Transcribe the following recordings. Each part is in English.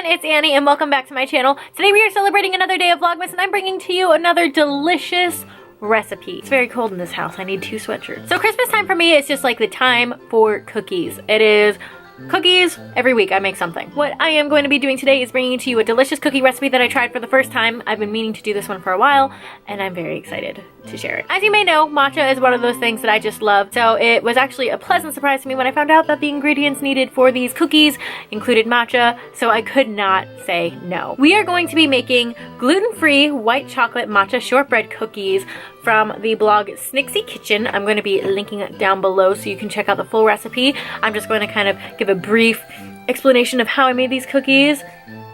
everyone, it's Annie and welcome back to my channel. Today we are celebrating another day of Vlogmas and I'm bringing to you another delicious recipe. It's very cold in this house. I need 2 sweatshirts. So Christmas time for me is just like the time for cookies. It is cookies every week. I make something. What I am going to be doing today is bringing to you a delicious cookie recipe that I tried for the first time. I've been meaning to do this one for a while and I'm very excited to share it. As you may know, matcha is one of those things that I just love. So it was actually a pleasant surprise to me when I found out that the ingredients needed for these cookies included matcha, so I could not say no. We are going to be making gluten-free white chocolate matcha shortbread cookies from the blog Snixy Kitchen. I'm going to be linking it down below so you can check out the full recipe. I'm just going to kind of give a brief explanation of how I made these cookies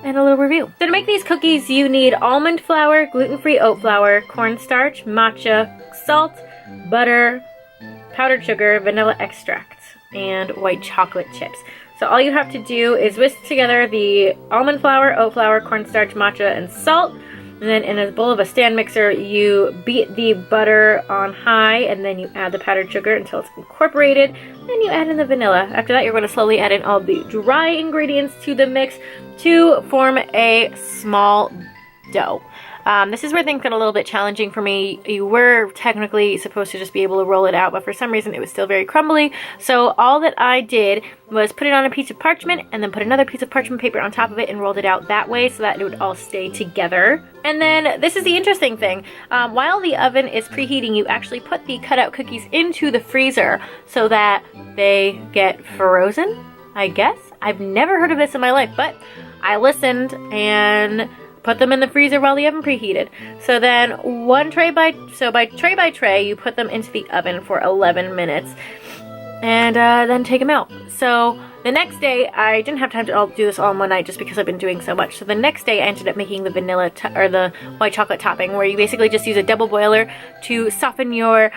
and a little review. So to make these cookies, you need almond flour, gluten-free oat flour, cornstarch, matcha, salt, butter, powdered sugar, vanilla extract, and white chocolate chips. So all you have to do is whisk together the almond flour, oat flour, cornstarch, matcha, and salt. And then in a bowl of a stand mixer, you beat the butter on high, and then you add the powdered sugar until it's incorporated. Then you add in the vanilla. After that, you're going to slowly add in all the dry ingredients to the mix to form a small dough. This is where things got a little bit challenging for me. You were technically supposed to just be able to roll it out, but for some reason it was still very crumbly. So all that I did was put it on a piece of parchment and then put another piece of parchment paper on top of it and rolled it out that way so that it would all stay together. And then this is the interesting thing. While the oven is preheating, you actually put the cutout cookies into the freezer so that they get frozen, I guess. I've never heard of this in my life, but I listened and put them in the freezer while the oven preheated. So then by tray by tray, you put them into the oven for 11 minutes and then take them out. So the next day, I didn't have time to do this all in one night just because I've been doing so much. So the next day I ended up making the vanilla or the white chocolate topping, where you basically just use a double boiler to soften your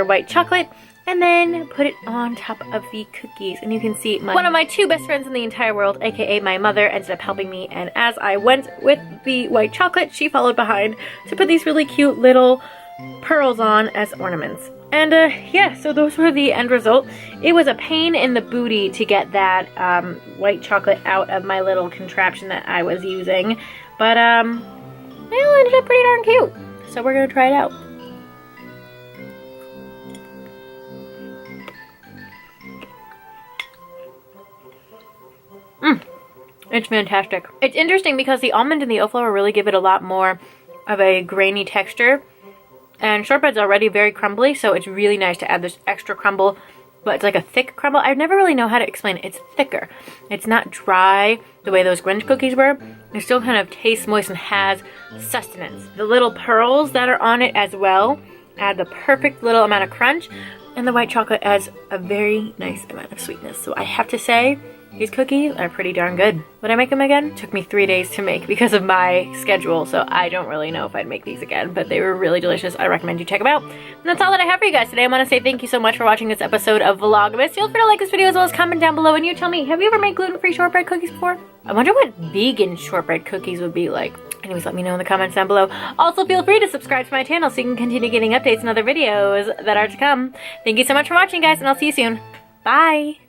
white chocolate and then put it on top of the cookies. And you can see one of my 2 best friends in the entire world, aka my mother, ended up helping me. And as I went with the white chocolate, she followed behind to put these really cute little pearls on as ornaments. And yeah, so those were the end result. It was a pain in the booty to get that white chocolate out of my little contraption that I was using. But it ended up pretty darn cute. So we're gonna try it out. It's fantastic. It's interesting because the almond and the oat flour really give it a lot more of a grainy texture. And shortbread's already very crumbly, so it's really nice to add this extra crumble, but it's like a thick crumble. I never really know how to explain it. It's thicker. It's not dry the way those Grinch cookies were. It still kind of tastes moist and has sustenance. The little pearls that are on it as well add the perfect little amount of crunch, and the white chocolate adds a very nice amount of sweetness. So I have to say, these cookies are pretty darn good. Would I make them again? It took me 3 days to make because of my schedule, so I don't really know if I'd make these again, but they were really delicious. I recommend you check them out. And that's all that I have for you guys today. I want to say thank you so much for watching this episode of Vlogmas. Feel free to like this video as well as comment down below and you tell me, have you ever made gluten-free shortbread cookies before? I wonder what vegan shortbread cookies would be like. Anyways, let me know in the comments down below. Also, feel free to subscribe to my channel so you can continue getting updates and other videos that are to come. Thank you so much for watching, guys, and I'll see you soon. Bye!